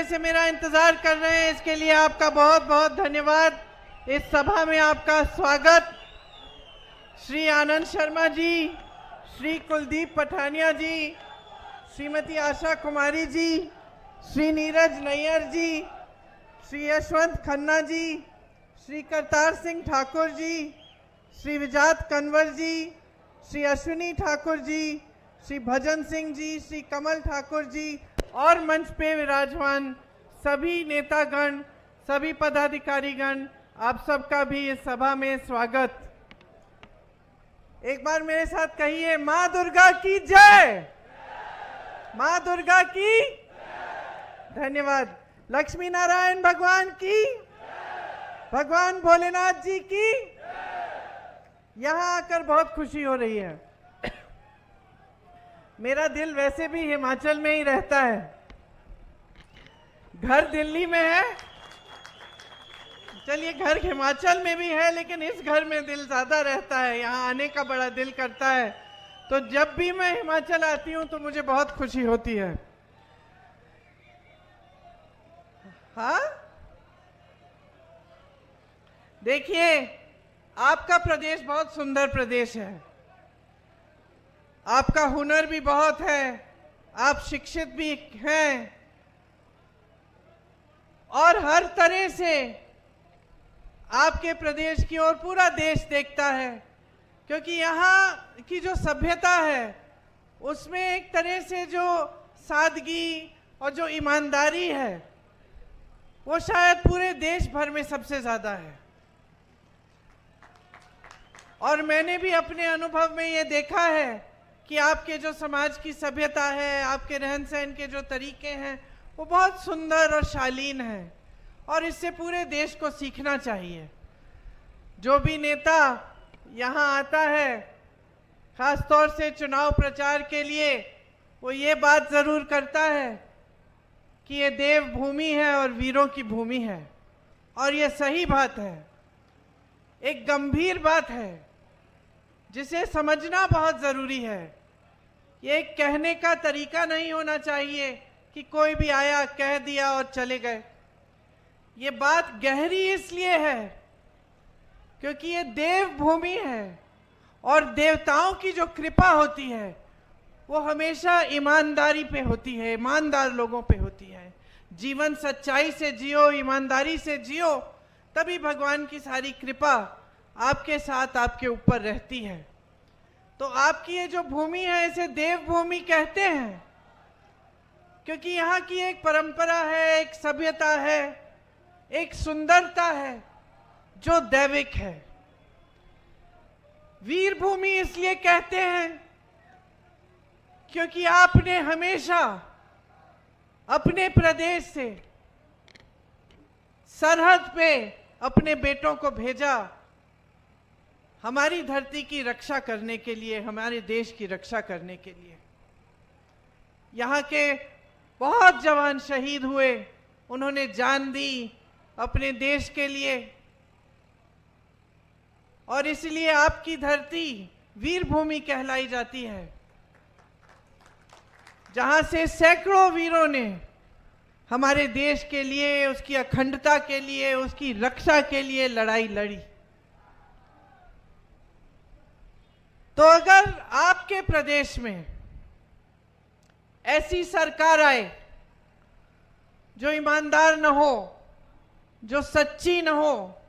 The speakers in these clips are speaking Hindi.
से मेरा इंतजार कर रहे हैं, इसके लिए आपका बहुत बहुत धन्यवाद। इस सभा में आपका स्वागत। श्री आनंद शर्मा जी, श्री कुलदीप पठानिया जी, श्रीमती आशा कुमारी जी, श्री नीरज नैयर जी, श्री यशवंत खन्ना जी, श्री करतार सिंह ठाकुर जी, श्री विजात कंवर जी, श्री अश्विनी ठाकुर जी, श्री भजन सिंह जी, श्री कमल ठाकुर जी और मंच पे विराजमान सभी नेतागण, सभी पदाधिकारीगण, आप सबका भी इस सभा में स्वागत। एक बार मेरे साथ कहिए, माँ दुर्गा की जय, माँ दुर्गा की धन्यवाद। लक्ष्मी नारायण भगवान की, भगवान भोलेनाथ जी की। यहाँ आकर बहुत खुशी हो रही है। मेरा दिल वैसे भी हिमाचल में ही रहता है, घर दिल्ली में है। चलिए, घर हिमाचल में भी है, लेकिन इस घर में दिल ज्यादा रहता है, यहाँ आने का बड़ा दिल करता है। तो जब भी मैं हिमाचल आती हूँ तो मुझे बहुत खुशी होती है। हाँ, देखिए, आपका प्रदेश बहुत सुंदर प्रदेश है, आपका हुनर भी बहुत है, आप शिक्षित भी हैं और हर तरह से आपके प्रदेश की ओर पूरा देश देखता है, क्योंकि यहाँ की जो सभ्यता है उसमें एक तरह से जो सादगी और जो ईमानदारी है वो शायद पूरे देश भर में सबसे ज्यादा है। और मैंने भी अपने अनुभव में ये देखा है कि आपके जो समाज की सभ्यता है, आपके रहन सहन के जो तरीके हैं वो बहुत सुंदर और शालीन हैं और इससे पूरे देश को सीखना चाहिए। जो भी नेता यहाँ आता है, खास तौर से चुनाव प्रचार के लिए, वो ये बात जरूर करता है कि ये देव भूमि है और वीरों की भूमि है, और ये सही बात है, एक गंभीर बात है जिसे समझना बहुत जरूरी है। ये एक कहने का तरीका नहीं होना चाहिए कि कोई भी आया कह दिया और चले गए। ये बात गहरी इसलिए है क्योंकि ये देव भूमि है और देवताओं की जो कृपा होती है वो हमेशा ईमानदारी पे होती है, ईमानदार लोगों पे होती है। जीवन सच्चाई से जियो, ईमानदारी से जियो, तभी भगवान की सारी कृपा आपके साथ, आपके ऊपर रहती है। तो आपकी ये जो भूमि है इसे देव भूमि कहते हैं क्योंकि यहाँ की एक परंपरा है, एक सभ्यता है, एक सुंदरता है जो दैविक है। वीर भूमि इसलिए कहते हैं क्योंकि आपने हमेशा अपने प्रदेश से सरहद पे अपने बेटों को भेजा हमारी धरती की रक्षा करने के लिए, हमारे देश की रक्षा करने के लिए। यहाँ के बहुत जवान शहीद हुए, उन्होंने जान दी अपने देश के लिए, और इसलिए आपकी धरती वीर भूमि कहलाई जाती है, जहां से सैकड़ों वीरों ने हमारे देश के लिए, उसकी अखंडता के लिए, उसकी रक्षा के लिए लड़ाई लड़ी। तो अगर आपके प्रदेश में ऐसी सरकार आए जो ईमानदार न हो, जो सच्ची न हो,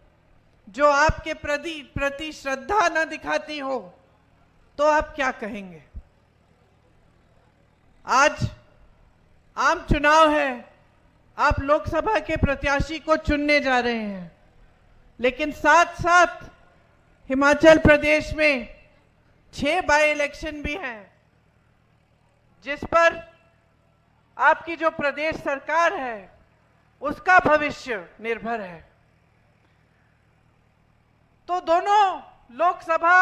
जो आपके प्रति श्रद्धा न दिखाती हो, तो आप क्या कहेंगे? आज आम चुनाव है, आप लोकसभा के प्रत्याशी को चुनने जा रहे हैं, लेकिन साथ साथ हिमाचल प्रदेश में 6 बाई इलेक्शन भी हैं जिस पर आपकी जो प्रदेश सरकार है उसका भविष्य निर्भर है। तो दोनों लोकसभा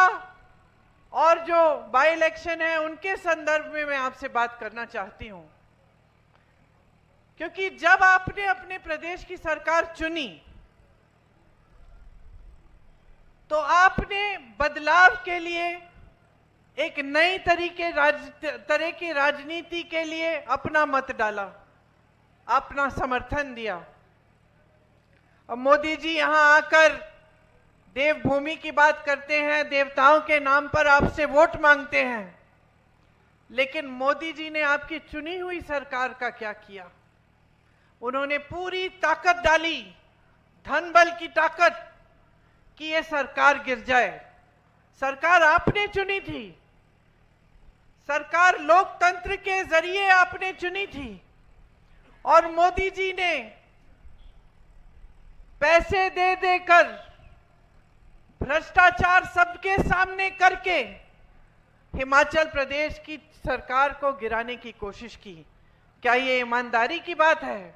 और जो बाई इलेक्शन है उनके संदर्भ में मैं आपसे बात करना चाहती हूं, क्योंकि जब आपने अपने प्रदेश की सरकार चुनी तो आपने बदलाव के लिए, एक नई तरह की राजनीति के लिए अपना मत डाला। अपना समर्थन दिया। अब मोदी जी यहां आकर देवभूमि की बात करते हैं, देवताओं के नाम पर आपसे वोट मांगते हैं, लेकिन मोदी जी ने आपकी चुनी हुई सरकार का क्या किया? उन्होंने पूरी ताकत डाली, धन बल की ताकत, कि ये सरकार गिर जाए। सरकार आपने चुनी थी, सरकार लोकतंत्र के जरिए आपने चुनी थी, और मोदी जी ने पैसे दे देकर, भ्रष्टाचार सबके सामने करके हिमाचल प्रदेश की सरकार को गिराने की कोशिश की। क्या ये ईमानदारी की बात है?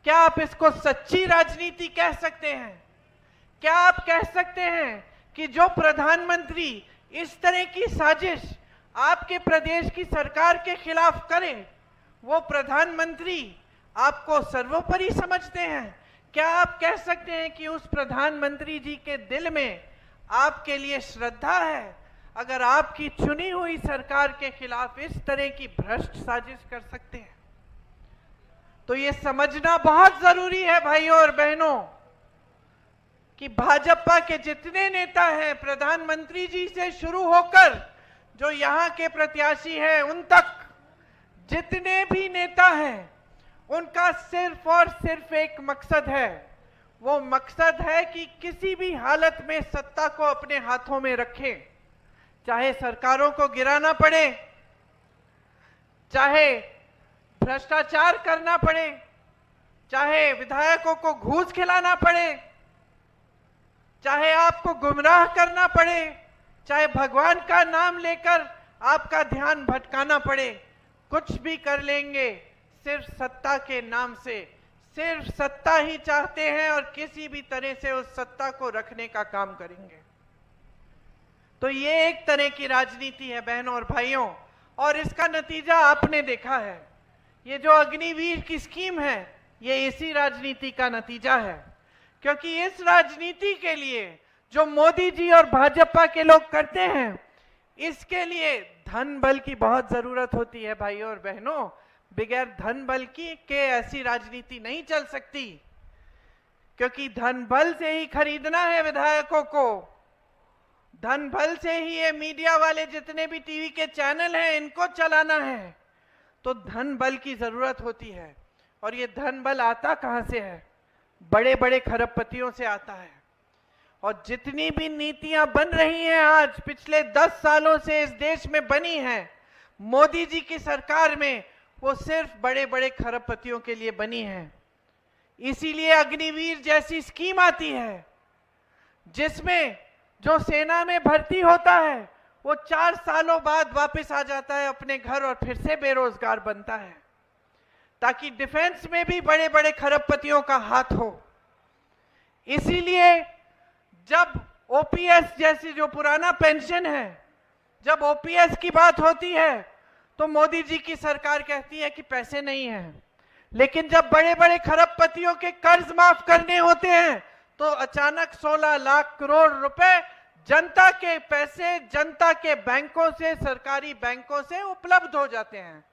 क्या आप इसको सच्ची राजनीति कह सकते हैं? क्या आप कह सकते हैं कि जो प्रधानमंत्री इस तरह की साजिश आपके प्रदेश की सरकार के खिलाफ करे, वो प्रधानमंत्री आपको सर्वोपरि समझते हैं? क्या आप कह सकते हैं कि उस प्रधानमंत्री जी के दिल में आपके लिए श्रद्धा है, अगर आपकी चुनी हुई सरकार के खिलाफ इस तरह की भ्रष्ट साजिश कर सकते हैं? तो ये समझना बहुत जरूरी है भाइयों और बहनों कि भाजपा के जितने नेता हैं, प्रधानमंत्री जी से शुरू होकर जो यहां के प्रत्याशी हैं उन तक जितने भी नेता हैं, उनका सिर्फ और सिर्फ एक मकसद है। वो मकसद है कि किसी भी हालत में सत्ता को अपने हाथों में रखें, चाहे सरकारों को गिराना पड़े, चाहे भ्रष्टाचार करना पड़े, चाहे विधायकों को घूस खिलाना पड़े, चाहे आपको गुमराह करना पड़े, चाहे भगवान का नाम लेकर आपका ध्यान भटकाना पड़े, कुछ भी कर लेंगे सिर्फ सत्ता के नाम से। सिर्फ सत्ता ही चाहते हैं और किसी भी तरह से उस सत्ता को रखने का काम करेंगे। तो ये एक तरह की राजनीति है बहनों और भाइयों, और इसका नतीजा आपने देखा है। ये जो अग्निवीर की स्कीम है, ये इसी राजनीति का नतीजा है, क्योंकि इस राजनीति के लिए जो मोदी जी और भाजपा के लोग करते हैं, इसके लिए धन बल की बहुत जरूरत होती है भाइयों और बहनों। बगैर धन बल के ऐसी राजनीति नहीं चल सकती, क्योंकि धन बल से ही खरीदना है विधायकों को, धन बल से ही ये मीडिया वाले जितने भी टीवी के चैनल हैं इनको चलाना है। तो धन बल की जरूरत होती है, और ये धन बल आता कहां से है? बड़े बड़े खरबपतियों से आता है। और जितनी भी नीतियां बन रही हैं आज पिछले 10 सालों से इस देश में बनी हैं मोदी जी की सरकार में, वो सिर्फ बड़े बड़े खरबपतियों के लिए बनी है। इसीलिए अग्निवीर जैसी स्कीम आती है, जिसमें जो सेना में भर्ती होता है वो 4 सालों बाद वापस आ जाता है अपने घर और फिर से बेरोजगार बनता है, ताकि डिफेंस में भी बड़े बड़े खरबपतियों का हाथ हो। इसीलिए जब ओपीएस जैसी जो पुराना पेंशन है, जब ओपीएस की बात होती है तो मोदी जी की सरकार कहती है कि पैसे नहीं हैं, लेकिन जब बड़े बड़े खरबपतियों के कर्ज माफ करने होते हैं तो अचानक 16 लाख करोड़ रुपए जनता के पैसे जनता के बैंकों से, सरकारी बैंकों से उपलब्ध हो जाते हैं।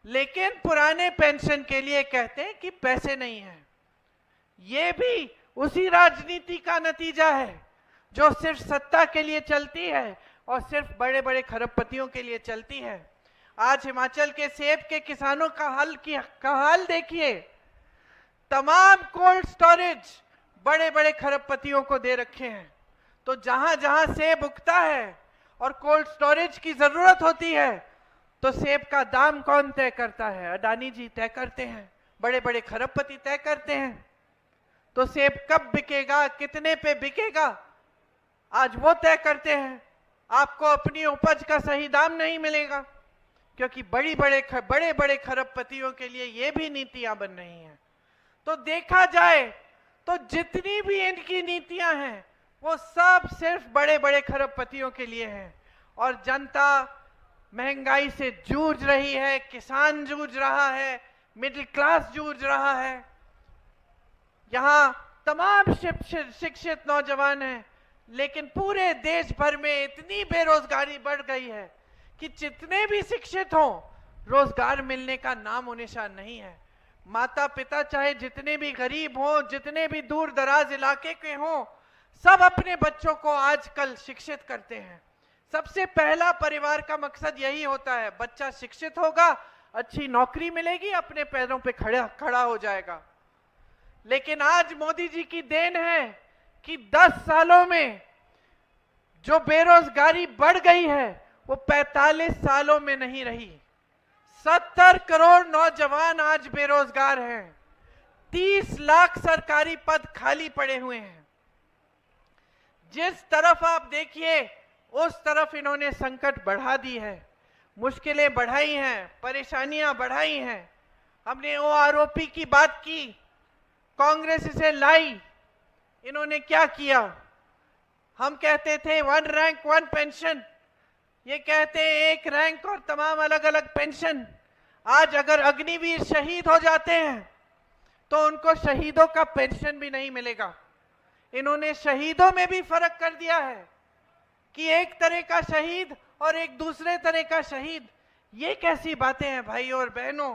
लेकिन पुराने पेंशन के लिए कहते हैं कि पैसे नहीं है। ये भी उसी राजनीति का नतीजा है जो सिर्फ सत्ता के लिए चलती है और सिर्फ बड़े बड़े खरबपतियों के लिए चलती है। आज हिमाचल के सेब के किसानों का हाल देखिए। तमाम कोल्ड स्टोरेज बड़े बड़े खरबपतियों को दे रखे हैं। तो जहां जहां सेब उगता है और कोल्ड स्टोरेज की जरूरत होती है, तो सेब का दाम कौन तय करता है? अडानी जी तय करते हैं, बड़े बड़े खरबपति तय करते हैं। तो सेब कब बिकेगा, कितने पे बिकेगा, आज वो तय करते हैं। आपको अपनी उपज का सही दाम नहीं मिलेगा, क्योंकि बड़े बड़े खरबपतियों के लिए ये भी नीतियां बन रही हैं। तो देखा जाए तो जितनी भी इनकी नीतियां हैं वो सब सिर्फ बड़े बड़े खरबपतियों के लिए हैं। और जनता महंगाई से जूझ रही है, किसान जूझ रहा है, मिडिल क्लास जूझ रहा है। यहां तमाम शिक्षित नौजवान हैं, लेकिन पूरे देश भर में इतनी बेरोजगारी बढ़ गई है कि जितने भी शिक्षित हों, रोजगार मिलने का नामो निशान नहीं है। माता पिता चाहे जितने भी गरीब हों, जितने भी दूर दराज इलाके के हों, सब अपने बच्चों को आजकल शिक्षित करते हैं। सबसे पहला परिवार का मकसद यही होता है, बच्चा शिक्षित होगा, अच्छी नौकरी मिलेगी, अपने पैरों पे खड़ा हो जाएगा। लेकिन आज मोदी जी की देन है कि 10 सालों में जो बेरोजगारी बढ़ गई है वो 45 सालों में नहीं रही। 70 करोड़ नौजवान आज बेरोजगार हैं। 30 लाख सरकारी पद खाली पड़े हुए हैं। जिस तरफ आप देखिए उस तरफ इन्होंने संकट बढ़ा दी है, मुश्किलें बढ़ाई हैं, परेशानियां बढ़ाई हैं। हमने ओआरओपी की बात की, कांग्रेस इसे लाई, इन्होंने क्या किया? हम कहते थे 1 रैंक 1 पेंशन, ये कहते हैं 1 रैंक और तमाम अलग अलग पेंशन। आज अगर अग्निवीर शहीद हो जाते हैं तो उनको शहीदों का पेंशन भी नहीं मिलेगा। इन्होंने शहीदों में भी फर्क कर दिया है कि एक तरह का शहीद और एक दूसरे तरह का शहीद। ये कैसी बातें हैं भाई और बहनों?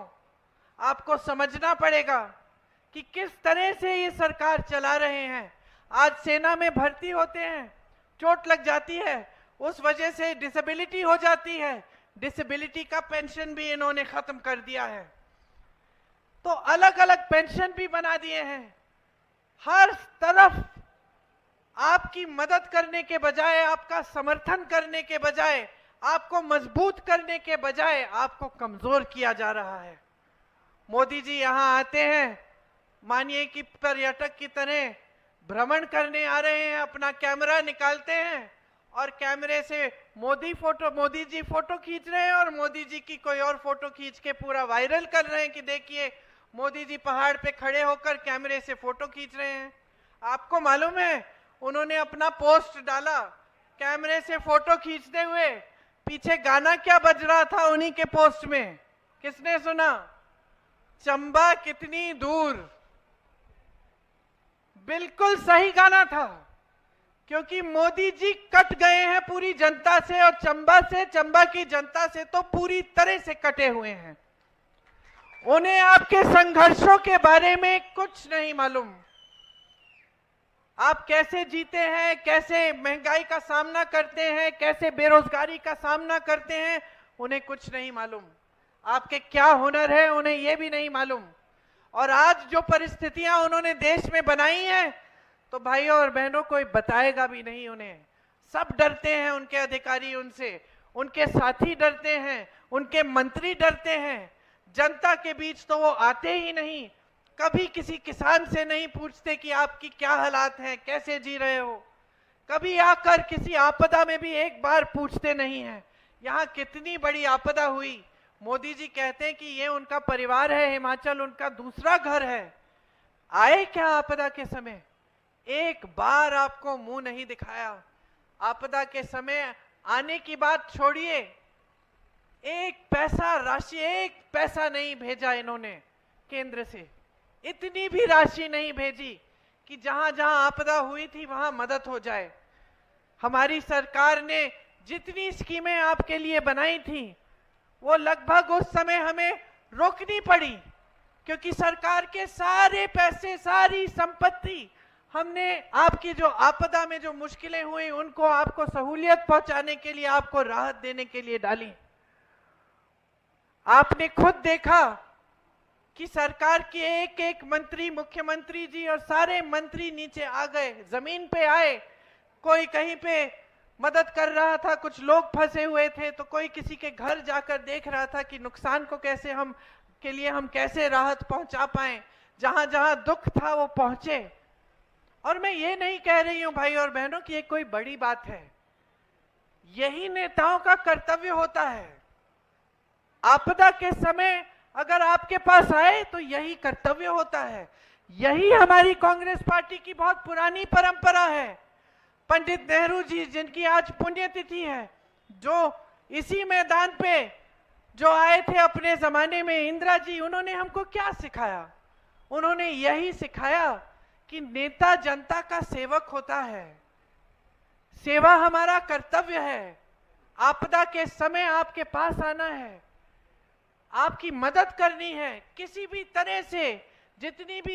आपको समझना पड़ेगा कि किस तरह से ये सरकार चला रहे हैं। आज सेना में भर्ती होते हैं, चोट लग जाती है, उस वजह से डिसेबिलिटी हो जाती है, डिसेबिलिटी का पेंशन भी इन्होंने खत्म कर दिया है। तो अलग अलग पेंशन भी बना दिए हैं। हर तरफ आपकी मदद करने के बजाय, आपका समर्थन करने के बजाय, आपको मजबूत करने के बजाय आपको कमजोर किया जा रहा है। मोदी जी यहां आते हैं, मानिए कि पर्यटक की तरह भ्रमण करने आ रहे हैं, अपना कैमरा निकालते हैं और कैमरे से मोदी जी फोटो खींच रहे हैं और मोदी जी की कोई और फोटो खींच के पूरा वायरल कर रहे हैं कि देखिए मोदी जी पहाड़ पे खड़े होकर कैमरे से फोटो खींच रहे हैं। आपको मालूम है उन्होंने अपना पोस्ट डाला कैमरे से फोटो खींचते हुए, पीछे गाना क्या बज रहा था उन्हीं के पोस्ट में? किसने सुना? चंबा कितनी दूर। बिल्कुल सही गाना था, क्योंकि मोदी जी कट गए हैं पूरी जनता से, और चंबा की जनता से तो पूरी तरह से कटे हुए हैं। उन्हें आपके संघर्षों के बारे में कुछ नहीं मालूम। आप कैसे जीते हैं, कैसे महंगाई का सामना करते हैं, कैसे बेरोजगारी का सामना करते हैं, उन्हें कुछ नहीं मालूम। आपके क्या हुनर है उन्हें यह भी नहीं मालूम। और आज जो परिस्थितियां उन्होंने देश में बनाई हैं, तो भाइयों और बहनों कोई बताएगा भी नहीं उन्हें। सब डरते हैं, उनके अधिकारी उनसे, उनके साथी डरते हैं, उनके मंत्री डरते हैं। जनता के बीच तो वो आते ही नहीं, कभी किसी किसान से नहीं पूछते कि आपकी क्या हालात हैं, कैसे जी रहे हो। कभी आकर किसी आपदा में भी एक बार पूछते नहीं हैं। यहाँ कितनी बड़ी आपदा हुई, मोदी जी कहते हैं कि ये उनका परिवार है, हिमाचल उनका दूसरा घर है। आए क्या आपदा के समय? एक बार आपको मुंह नहीं दिखाया। आपदा के समय आने की बात छोड़िए, एक पैसा राशि, एक पैसा नहीं भेजा इन्होंने केंद्र से। इतनी भी राशि नहीं भेजी कि जहां जहां आपदा हुई थी वहां मदद हो जाए। हमारी सरकार ने जितनी स्कीमें आपके लिए बनाई थी वो लगभग उस समय हमें रोकनी पड़ी, क्योंकि सरकार के सारे पैसे, सारी संपत्ति हमने आपकी जो आपदा में जो मुश्किलें हुई उनको आपको सहूलियत पहुंचाने के लिए, आपको राहत देने के लिए डाली। आपने खुद देखा कि सरकार के एक एक मंत्री, मुख्यमंत्री जी और सारे मंत्री नीचे आ गए, जमीन पे आए। कोई कहीं पे मदद कर रहा था, कुछ लोग फंसे हुए थे तो कोई किसी के घर जाकर देख रहा था कि नुकसान को कैसे हम कैसे राहत पहुंचा पाएं। जहां जहां दुख था वो पहुंचे। और मैं ये नहीं कह रही हूं भाई और बहनों कि ये कोई बड़ी बात है, यही नेताओं का कर्तव्य होता है। आपदा के समय अगर आपके पास आए तो यही कर्तव्य होता है। यही हमारी कांग्रेस पार्टी की बहुत पुरानी परंपरा है। पंडित नेहरू जी, जिनकी आज पुण्यतिथि है, जो इसी मैदान पे जो आए थे अपने जमाने में, इंदिरा जी, उन्होंने हमको क्या सिखाया? उन्होंने यही सिखाया कि नेता जनता का सेवक होता है, सेवा हमारा कर्तव्य है। आपदा के समय आपके पास आना है, आपकी मदद करनी है किसी भी तरह से, जितनी भी